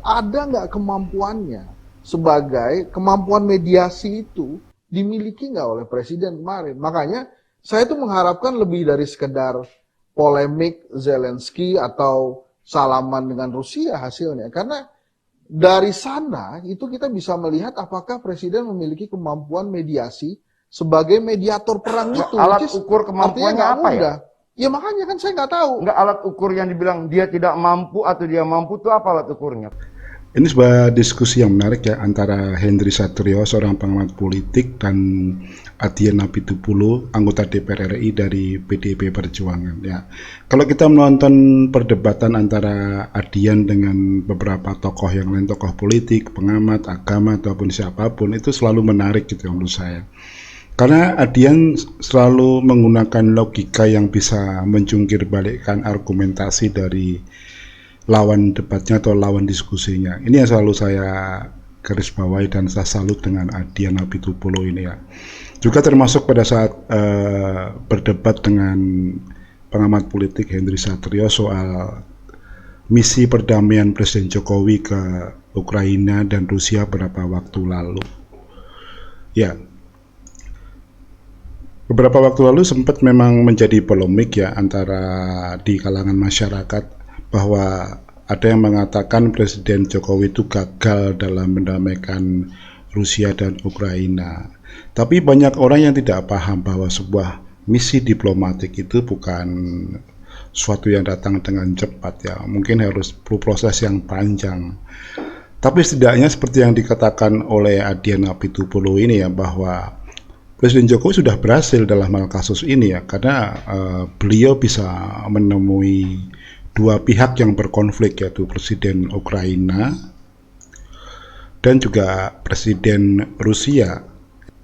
ada nggak kemampuannya sebagai kemampuan mediasi itu dimiliki nggak oleh presiden kemarin. Makanya saya tuh mengharapkan lebih dari sekedar polemik Zelensky atau salaman dengan Rusia hasilnya. Karena dari sana itu kita bisa melihat apakah presiden memiliki kemampuan mediasi sebagai mediator perang itu. Alat ukur kemampuannya apa ya? Ya makanya kan saya nggak tahu. Nggak, alat ukur yang dibilang dia tidak mampu atau dia mampu itu apa alat ukurnya? Ini sebuah diskusi yang menarik ya antara Henry Satrio, seorang pengamat politik, dan Adian Apitupulu, anggota DPR RI dari PDIP Perjuangan ya. Kalau kita menonton perdebatan antara Adian dengan beberapa tokoh yang lain, tokoh politik, pengamat, agama ataupun siapapun, itu selalu menarik gitu menurut saya. Karena Adian selalu menggunakan logika yang bisa menjungkir balikkan argumentasi dari lawan debatnya atau lawan diskusinya. Ini yang selalu saya garis bawahi dan saya salut dengan Adian Apitupulu ini ya. Juga termasuk pada saat berdebat dengan pengamat politik Henry Satrio soal misi perdamaian Presiden Jokowi ke Ukraina dan Rusia beberapa waktu lalu. Ya, beberapa waktu lalu sempat memang menjadi polemik ya antara di kalangan masyarakat bahwa ada yang mengatakan Presiden Jokowi itu gagal dalam mendamaikan Rusia dan Ukraina. Tapi banyak orang yang tidak paham bahwa sebuah misi diplomatik itu bukan suatu yang datang dengan cepat ya. Mungkin harus perlu proses yang panjang. Tapi setidaknya seperti yang dikatakan oleh Adian Apitupulu ini ya, bahwa Presiden Jokowi sudah berhasil dalam hal kasus ini ya, karena beliau bisa menemui dua pihak yang berkonflik, yaitu Presiden Ukraina dan juga Presiden Rusia.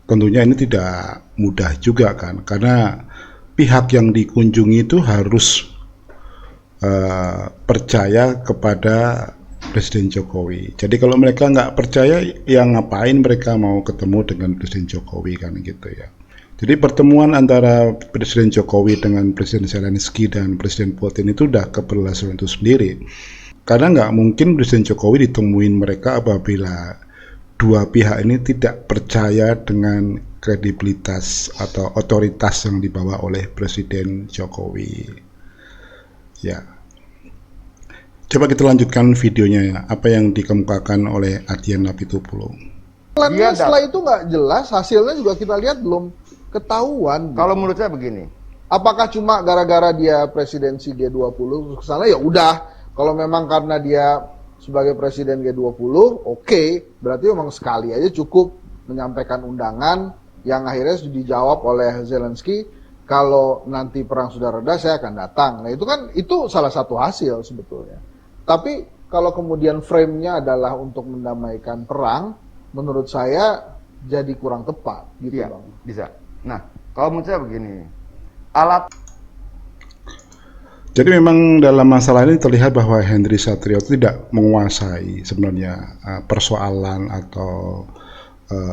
Tentunya ini tidak mudah juga kan, karena pihak yang dikunjungi itu harus percaya kepada Presiden Jokowi. Jadi kalau mereka nggak percaya, ya ngapain mereka mau ketemu dengan Presiden Jokowi kan gitu ya. Jadi pertemuan antara Presiden Jokowi dengan Presiden Zelensky dan Presiden Putin itu udah keberlangsungan itu sendiri. Karena nggak mungkin Presiden Jokowi ditemuin mereka apabila dua pihak ini tidak percaya dengan kredibilitas atau otoritas yang dibawa oleh Presiden Jokowi. Ya. Coba kita lanjutkan videonya ya, apa yang dikemukakan oleh Adian Apitupulu. Setelah itu nggak jelas, hasilnya juga kita lihat belum ketahuan. Kalau menurut saya begini, apakah cuma gara-gara dia presidensi G20 kesana ya udah. Kalau memang karena dia sebagai presiden G20, oke, berarti memang sekali aja cukup menyampaikan undangan yang akhirnya dijawab oleh Zelensky, kalau nanti perang sudah reda saya akan datang. Nah itu kan, itu salah satu hasil sebetulnya. Tapi kalau kemudian frame-nya adalah untuk mendamaikan perang, menurut saya jadi kurang tepat gitu ya, Bang. Bisa. Nah, kalau menurut saya begini, alat. Jadi memang dalam masalah ini terlihat bahwa Henry Satrio tidak menguasai sebenarnya persoalan atau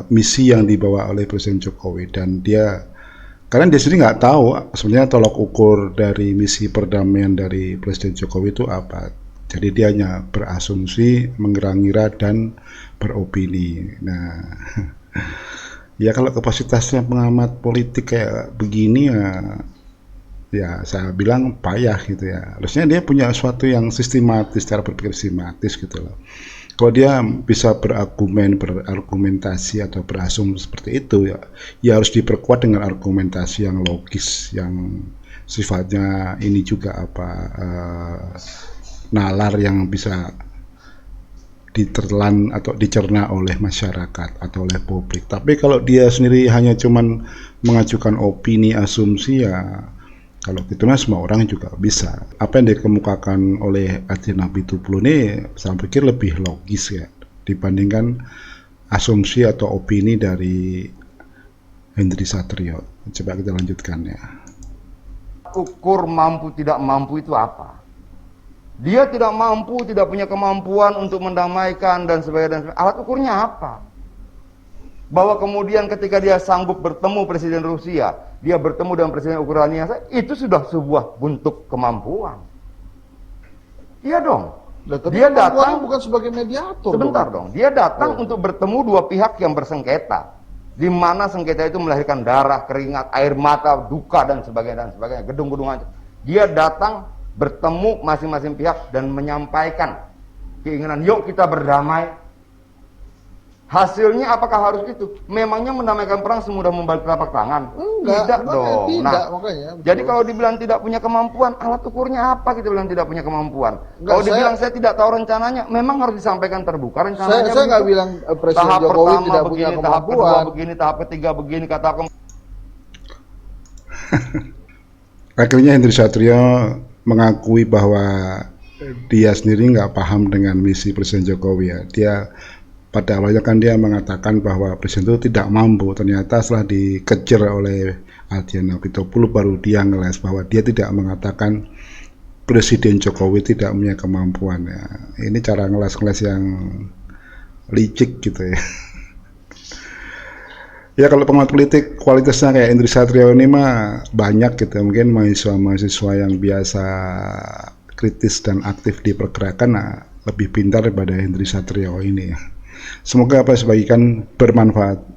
misi yang dibawa oleh Presiden Jokowi, dan karena dia sendiri nggak tahu sebenarnya tolak ukur dari misi perdamaian dari Presiden Jokowi itu apa. Jadi dia hanya berasumsi, mengira-ngira dan beropini. Nah, ya kalau kapasitasnya pengamat politik kayak begini ya saya bilang payah gitu ya. Harusnya dia punya sesuatu yang sistematis, cara berpikir sistematis gitu loh. Kalau dia bisa berargumentasi atau berasumsi seperti itu ya harus diperkuat dengan argumentasi yang logis, yang sifatnya ini juga nalar yang bisa ditelan atau dicerna oleh masyarakat atau oleh publik. Tapi kalau dia sendiri hanya cuman mengajukan opini, asumsi, ya kalau gitu semua orang juga bisa. Apa yang dikemukakan oleh Adian Apitupulu ini saya pikir lebih logis ya dibandingkan asumsi atau opini dari Henry Satrio. Coba kita lanjutkan ya. Ukur mampu tidak mampu itu apa? Dia tidak mampu, tidak punya kemampuan untuk mendamaikan dan sebagainya. Alat ukurnya apa? Bahwa kemudian ketika dia sanggup bertemu Presiden Rusia, dia bertemu dengan Presiden Ukraina, itu sudah sebuah bentuk kemampuan. Iya dong. Lah, tapi Dia kemampuannya datang bukan sebagai mediator. sebentar dong. Dia datang untuk bertemu dua pihak yang bersengketa. Di mana sengketa itu melahirkan darah, keringat, air mata, duka dan sebagainya, gedung-gedung hancur. Dia datang bertemu masing-masing pihak dan menyampaikan keinginan, yuk kita berdamai. Hasilnya apakah harus gitu? Memangnya mendamaikan perang semudah membalik telapak tangan? Enggak, Tidak makanya dong. tidak, makanya, betul. Jadi kalau dibilang tidak punya kemampuan, alat ukurnya apa kita bilang tidak punya kemampuan? Enggak, Kalau dibilang saya tidak tahu rencananya, memang harus disampaikan terbuka rencananya. Saya nggak begitu. bilang Presiden Tahap Jokowi pertama tidak begini, punya tahap kedua kemampuan. begini, tahap ketiga begini, kata Akhirnya Henry Satrio mengakui bahwa dia sendiri nggak paham dengan misi Presiden Jokowi ya. Dia pada awalnya kan dia mengatakan bahwa Presiden itu tidak mampu. Ternyata setelah dikejar oleh Adiana Pitupulu baru dia ngeles bahwa dia tidak mengatakan Presiden Jokowi tidak punya kemampuan ya. Ini cara ngeles-ngeles yang licik gitu ya. Ya kalau pengamat politik kualitasnya kayak Henry Satrio ini mah banyak gitu. Mungkin mahasiswa-mahasiswa yang biasa kritis dan aktif di pergerakan lebih pintar daripada Henry Satrio ini ya. Semoga apa sebagian bermanfaat.